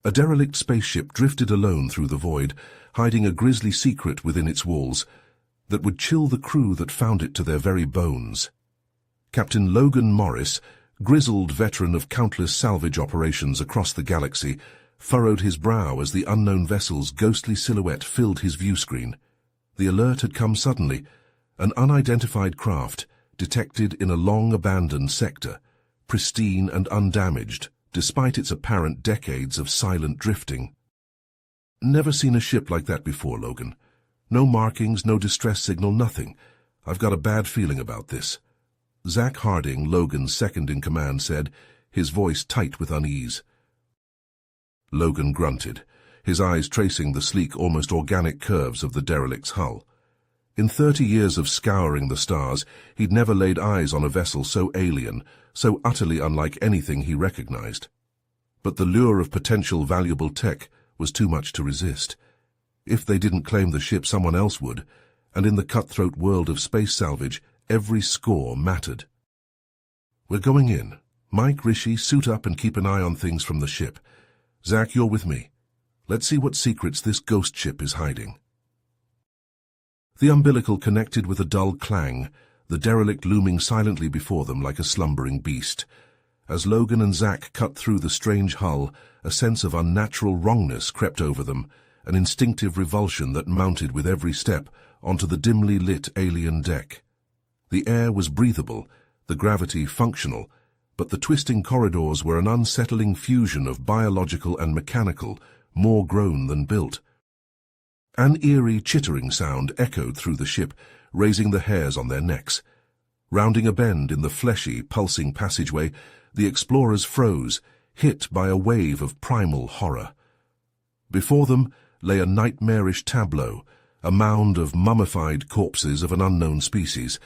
A derelict spaceship drifted alone through the void, hiding a grisly secret within its walls that would chill the crew that found it to their very bones. Captain Logan Morris, grizzled veteran of countless salvage operations across the galaxy, furrowed his brow as the unknown vessel's ghostly silhouette filled his view screen. The alert had come suddenly. An unidentified craft, detected in a long-abandoned sector, pristine and undamaged, despite its apparent decades of silent drifting. Never seen a ship like that before, Logan. No markings, no distress signal, nothing. I've got a bad feeling about this. Zach Harding, Logan's second-in-command, said, his voice tight with unease. Logan grunted, his eyes tracing the sleek, almost organic curves of the derelict's hull. In 30 years of scouring the stars, he'd never laid eyes on a vessel so alien, so utterly unlike anything he recognized. But the lure of potential valuable tech was too much to resist. If they didn't claim the ship, someone else would, and in the cutthroat world of space salvage, every score mattered. We're going in. Mike, Rishi, suit up and keep an eye on things from the ship. Zach, you're with me. Let's see what secrets this ghost ship is hiding. The umbilical connected with a dull clang, the derelict looming silently before them like a slumbering beast. As Logan and Zach cut through the strange hull, a sense of unnatural wrongness crept over them, an instinctive revulsion that mounted with every step onto the dimly lit alien deck. The air was breathable, the gravity functional, but the twisting corridors were an unsettling fusion of biological and mechanical, more grown than built. An eerie chittering sound echoed through the ship, raising the hairs on their necks. Rounding a bend in the fleshy, pulsing passageway, the explorers froze, hit by a wave of primal horror. Before them lay a nightmarish tableau, a mound of mummified corpses of an unknown species,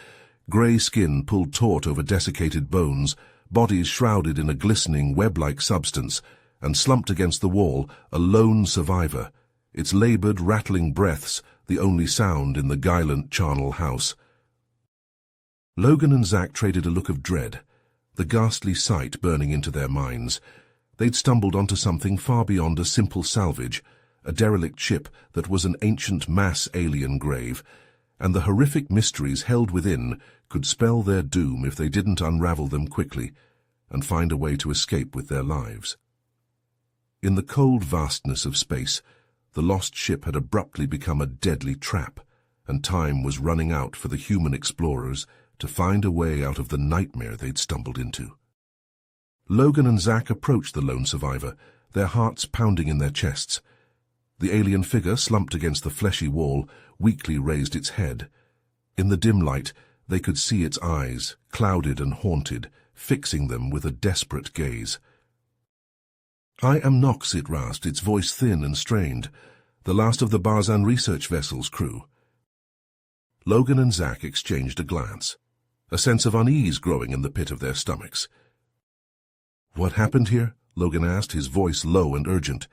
grey skin pulled taut over desiccated bones, bodies shrouded in a glistening web-like substance, and slumped against the wall, a lone survivor, its laboured, rattling breaths the only sound in the Guylant charnel house. Logan and Zach traded a look of dread, the ghastly sight burning into their minds. They'd stumbled onto something far beyond a simple salvage, a derelict ship that was an ancient mass alien grave, and the horrific mysteries held within could spell their doom if they didn't unravel them quickly and find a way to escape with their lives. In the cold vastness of space, the lost ship had abruptly become a deadly trap, and time was running out for the human explorers to find a way out of the nightmare they'd stumbled into. Logan and Zach approached the lone survivor, their hearts pounding in their chests. The alien figure, slumped against the fleshy wall, weakly raised its head. In the dim light, they could see its eyes, clouded and haunted, fixing them with a desperate gaze. "I am Nox," it rasped, its voice thin and strained, "the last of the Barzan research vessel's crew." Logan and Zach exchanged a glance, a sense of unease growing in the pit of their stomachs. "What happened here?" Logan asked, his voice low and urgent.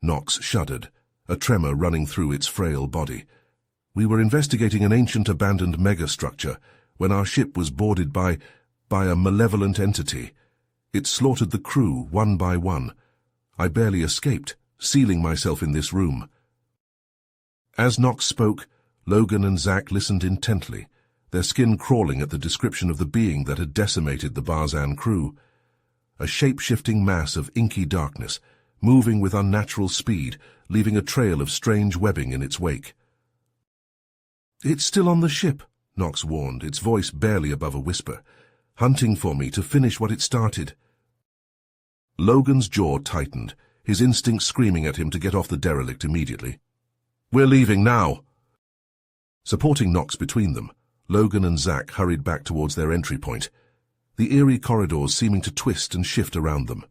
Nox shuddered, a tremor running through its frail body. "We were investigating an ancient abandoned megastructure when our ship was boarded by a malevolent entity. It slaughtered the crew one by one. I barely escaped, sealing myself in this room." As Nox spoke, Logan and Zach listened intently, their skin crawling at the description of the being that had decimated the Barzan crew. A shape-shifting mass of inky darkness, moving with unnatural speed, leaving a trail of strange webbing in its wake. "It's still on the ship," Nox warned, its voice barely above a whisper, "hunting for me to finish what it started." Logan's jaw tightened, his instincts screaming at him to get off the derelict immediately. "We're leaving now." Supporting Nox between them, Logan and Zach hurried back towards their entry point, the eerie corridors seeming to twist and shift around them.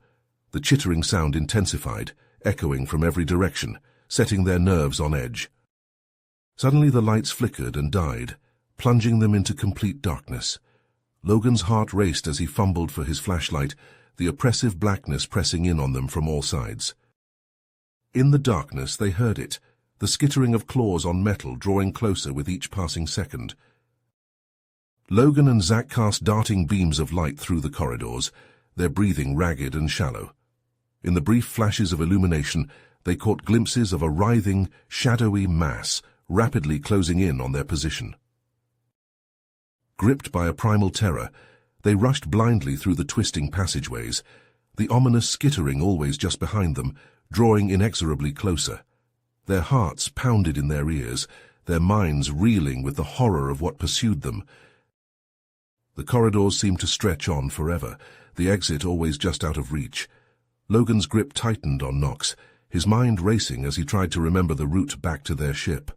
The chittering sound intensified, echoing from every direction, setting their nerves on edge. Suddenly the lights flickered and died, plunging them into complete darkness. Logan's heart raced as he fumbled for his flashlight, the oppressive blackness pressing in on them from all sides. In the darkness they heard it, the skittering of claws on metal drawing closer with each passing second. Logan and Zach cast darting beams of light through the corridors, their breathing ragged and shallow. In the brief flashes of illumination, they caught glimpses of a writhing, shadowy mass rapidly closing in on their position. Gripped by a primal terror, they rushed blindly through the twisting passageways, the ominous skittering always just behind them, drawing inexorably closer. Their hearts pounded in their ears, their minds reeling with the horror of what pursued them. The corridors seemed to stretch on forever, the exit always just out of reach. Logan's grip tightened on Knox, his mind racing as he tried to remember the route back to their ship.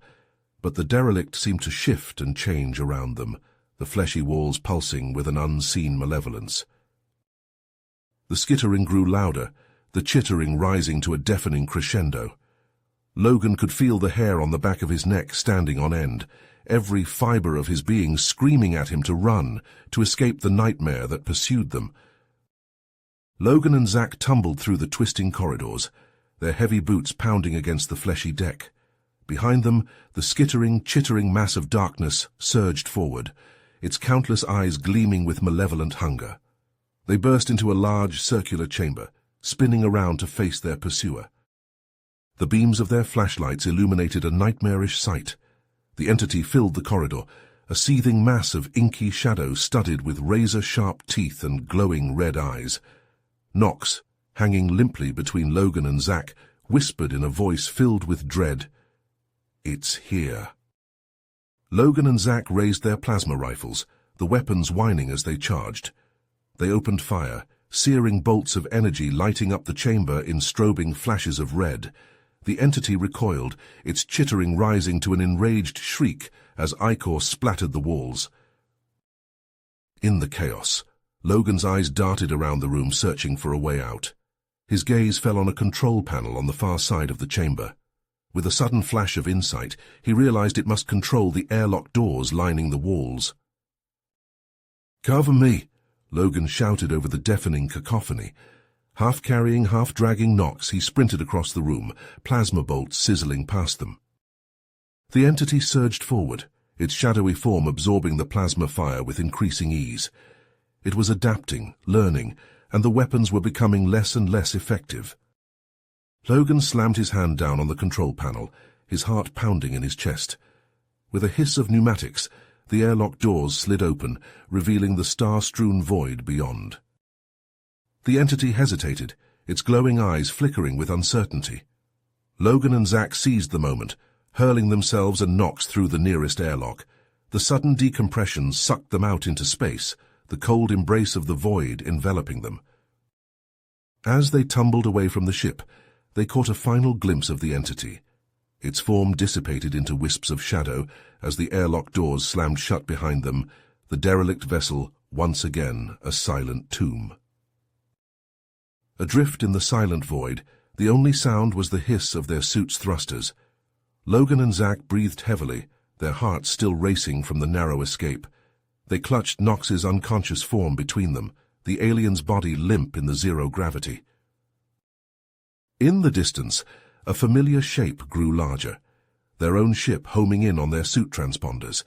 But the derelict seemed to shift and change around them, the fleshy walls pulsing with an unseen malevolence. The skittering grew louder, the chittering rising to a deafening crescendo. Logan could feel the hair on the back of his neck standing on end, every fiber of his being screaming at him to run, to escape the nightmare that pursued them. Logan and Zack tumbled through the twisting corridors, their heavy boots pounding against the fleshy deck. Behind them, the skittering, chittering mass of darkness surged forward, its countless eyes gleaming with malevolent hunger. They burst into a large, circular chamber, spinning around to face their pursuer. The beams of their flashlights illuminated a nightmarish sight. The entity filled the corridor, a seething mass of inky shadow studded with razor-sharp teeth and glowing red eyes. Knox, hanging limply between Logan and Zack, whispered in a voice filled with dread, "It's here." Logan and Zack raised their plasma rifles, the weapons whining as they charged. They opened fire, searing bolts of energy lighting up the chamber in strobing flashes of red. The entity recoiled, its chittering rising to an enraged shriek as ichor splattered the walls. In the chaos, Logan's eyes darted around the room searching for a way out. His gaze fell on a control panel on the far side of the chamber. With a sudden flash of insight, he realized it must control the airlock doors lining the walls. "Cover me!" Logan shouted over the deafening cacophony. Half carrying, half dragging Knox, he sprinted across the room, plasma bolts sizzling past them. The entity surged forward, its shadowy form absorbing the plasma fire with increasing ease. It was adapting, learning, and the weapons were becoming less and less effective. Logan slammed his hand down on the control panel, his heart pounding in his chest. With a hiss of pneumatics, the airlock doors slid open, revealing the star-strewn void beyond. The entity hesitated, its glowing eyes flickering with uncertainty. Logan and Zack seized the moment, hurling themselves and Knox through the nearest airlock. The sudden decompression sucked them out into space, the cold embrace of the void enveloping them. As they tumbled away from the ship, they caught a final glimpse of the entity. Its form dissipated into wisps of shadow as the airlock doors slammed shut behind them, the derelict vessel once again a silent tomb. Adrift in the silent void, the only sound was the hiss of their suits' thrusters. Logan and Zack breathed heavily, their hearts still racing from the narrow escape. They clutched Knox's unconscious form between them, the alien's body limp in the zero gravity. In the distance, a familiar shape grew larger, their own ship homing in on their suit transponders.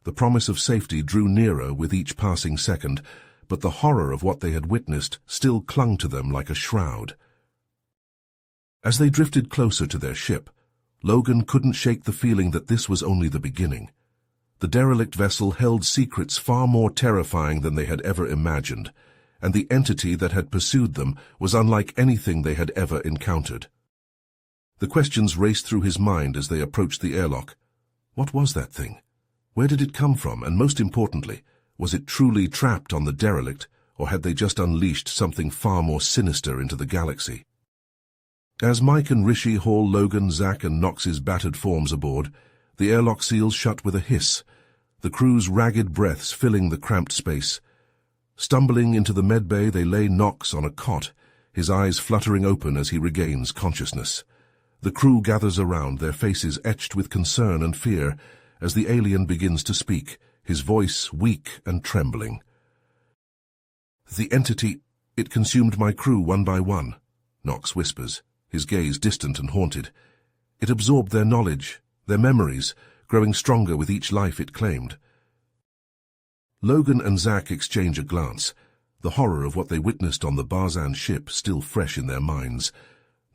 The promise of safety drew nearer with each passing second, but the horror of what they had witnessed still clung to them like a shroud. As they drifted closer to their ship, Logan couldn't shake the feeling that this was only the beginning. The derelict vessel held secrets far more terrifying than they had ever imagined, and the entity that had pursued them was unlike anything they had ever encountered. The questions raced through his mind as they approached the airlock. What was that thing? Where did it come from? And most importantly, was it truly trapped on the derelict, or had they just unleashed something far more sinister into the galaxy? As Mike and Rishi hauled Logan, Zack, and Knox's battered forms aboard, the airlock seals shut with a hiss, the crew's ragged breaths filling the cramped space. Stumbling into the medbay, they lay Knox on a cot, his eyes fluttering open as he regains consciousness. The crew gathers around, their faces etched with concern and fear, as the alien begins to speak, his voice weak and trembling. "The entity, it consumed my crew one by one," Knox whispers, his gaze distant and haunted. "It absorbed their knowledge, their memories, growing stronger with each life it claimed." Logan and Zack exchange a glance. the horror of what they witnessed on the Barzan ship still fresh in their minds.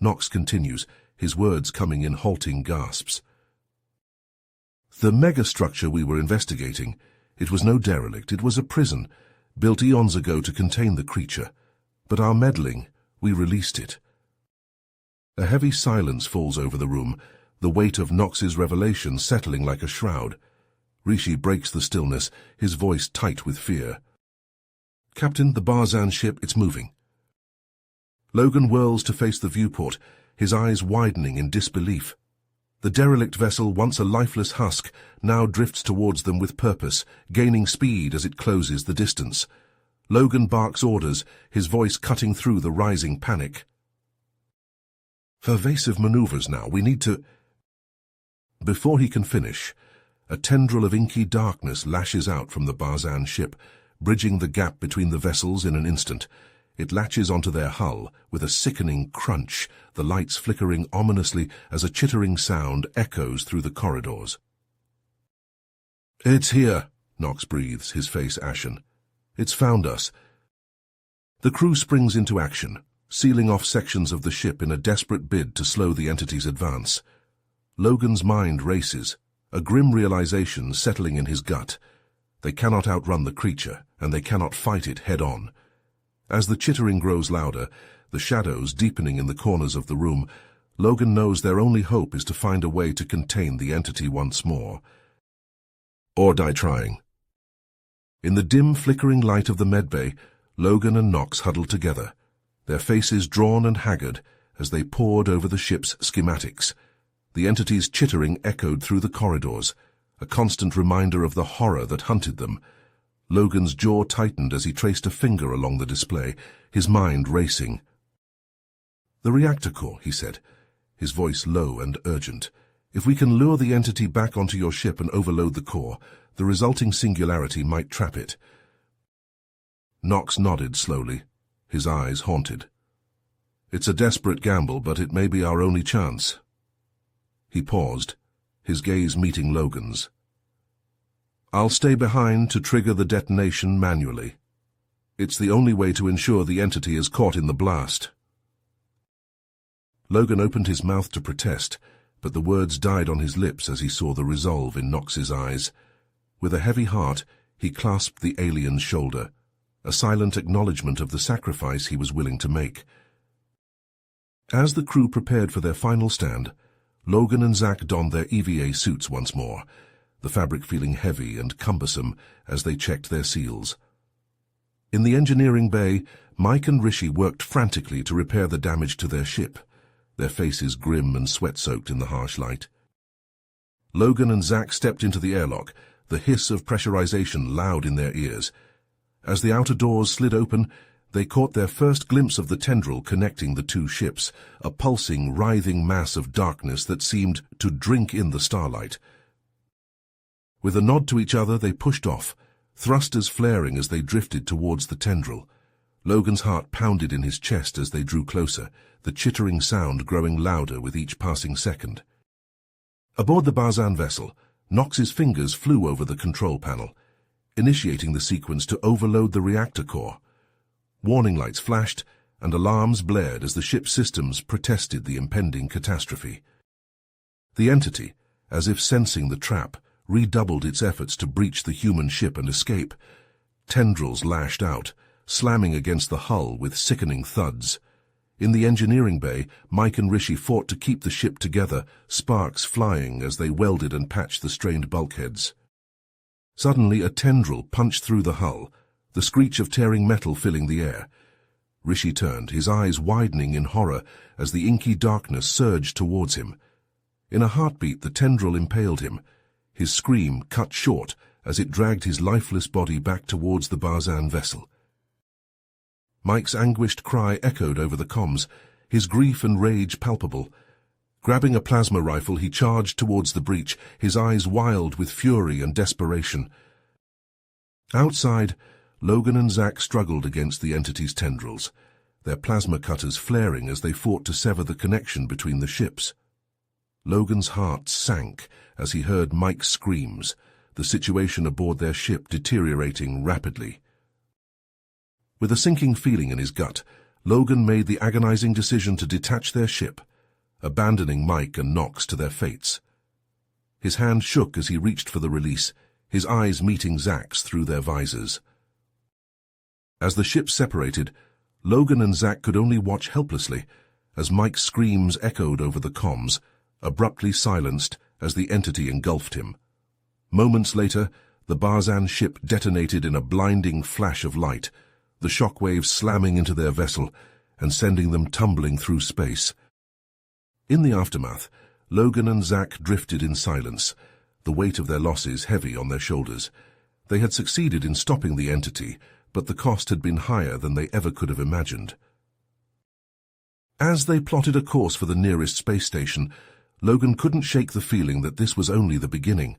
Knox continues, his words coming in halting gasps. The megastructure we were investigating, it was no derelict, it was a prison, built eons ago to contain the creature. But our meddling, we released it. A heavy silence falls over the room, the weight of Knox's revelation settling like a shroud. Rishi breaks the stillness, his voice tight with fear. Captain, the Barzan ship, it's moving. Logan whirls to face the viewport, his eyes widening in disbelief. The derelict vessel, once a lifeless husk, now drifts towards them with purpose, gaining speed as it closes the distance. Logan barks orders, his voice cutting through the rising panic. Pervasive maneuvers now, we need to... Before he can finish, a tendril of inky darkness lashes out from the Barzan ship, bridging the gap between the vessels in an instant. It latches onto their hull with a sickening crunch, the lights flickering ominously as a chittering sound echoes through the corridors. It's here, Knox breathes, his face ashen. It's found us. The crew springs into action, sealing off sections of the ship in a desperate bid to slow the entity's advance. Logan's mind races, a grim realization settling in his gut. They cannot outrun the creature, and they cannot fight it head-on. As the chittering grows louder, the shadows deepening in the corners of the room, Logan knows their only hope is to find a way to contain the entity once more. Or die trying. In the dim, flickering light of the medbay, Logan and Knox huddled together, their faces drawn and haggard as they pored over the ship's schematics. The entity's chittering echoed through the corridors, a constant reminder of the horror that hunted them. Logan's jaw tightened as he traced a finger along the display, his mind racing. The reactor core, he said, his voice low and urgent. If we can lure the entity back onto your ship and overload the core, the resulting singularity might trap it. Knox nodded slowly, his eyes haunted. It's a desperate gamble, but it may be our only chance. He paused, his gaze meeting Logan's. I'll stay behind to trigger the detonation manually. It's the only way to ensure the entity is caught in the blast. Logan opened his mouth to protest, but the words died on his lips as he saw the resolve in Knox's eyes. With a heavy heart, he clasped the alien's shoulder, a silent acknowledgement of the sacrifice he was willing to make. As the crew prepared for their final stand, Logan and Zack donned their EVA suits once more, the fabric feeling heavy and cumbersome as they checked their seals. In the engineering bay, Mike and Rishi worked frantically to repair the damage to their ship, their faces grim and sweat-soaked in the harsh light. Logan and Zack stepped into the airlock, the hiss of pressurization loud in their ears. As the outer doors slid open, they caught their first glimpse of the tendril connecting the two ships, a pulsing, writhing mass of darkness that seemed to drink in the starlight. With a nod to each other, they pushed off, thrusters flaring as they drifted towards the tendril. Logan's heart pounded in his chest as they drew closer, the chittering sound growing louder with each passing second. Aboard the Barzan vessel, Knox's fingers flew over the control panel, initiating the sequence to overload the reactor core. Warning lights flashed, and alarms blared as the ship's systems protested the impending catastrophe. The entity, as if sensing the trap, redoubled its efforts to breach the human ship and escape. Tendrils lashed out, slamming against the hull with sickening thuds. In the engineering bay, Mike and Rishi fought to keep the ship together, sparks flying as they welded and patched the strained bulkheads. Suddenly, a tendril punched through the hull, the screech of tearing metal filling the air. Rishi turned, his eyes widening in horror as the inky darkness surged towards him. In a heartbeat, the tendril impaled him, his scream cut short as it dragged his lifeless body back towards the Barzan vessel. Mike's anguished cry echoed over the comms, his grief and rage palpable. Grabbing a plasma rifle, he charged towards the breach, his eyes wild with fury and desperation. Outside, Logan and Zack struggled against the entity's tendrils, their plasma cutters flaring as they fought to sever the connection between the ships. Logan's heart sank as he heard Mike's screams, the situation aboard their ship deteriorating rapidly. With a sinking feeling in his gut, Logan made the agonizing decision to detach their ship, abandoning Mike and Knox to their fates. His hand shook as he reached for the release, his eyes meeting Zach's through their visors. As the ships separated, Logan and Zach could only watch helplessly as Mike's screams echoed over the comms, abruptly silenced as the entity engulfed him. Moments later, the Barzan ship detonated in a blinding flash of light, the shockwaves slamming into their vessel and sending them tumbling through space. In the aftermath, Logan and Zach drifted in silence, the weight of their losses heavy on their shoulders. They had succeeded in stopping the entity, but the cost had been higher than they ever could have imagined. As they plotted a course for the nearest space station, Logan couldn't shake the feeling that this was only the beginning.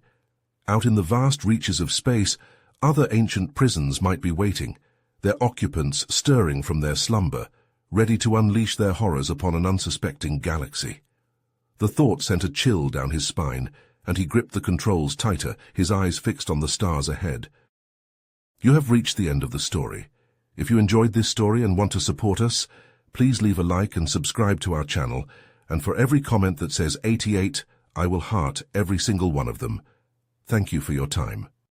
Out in the vast reaches of space, other ancient prisons might be waiting, their occupants stirring from their slumber, ready to unleash their horrors upon an unsuspecting galaxy. The thought sent a chill down his spine, and he gripped the controls tighter, his eyes fixed on the stars ahead. You have reached the end of the story. If you enjoyed this story and want to support us, please leave a like and subscribe to our channel, and for every comment that says 88, I will heart every single one of them. Thank you for your time.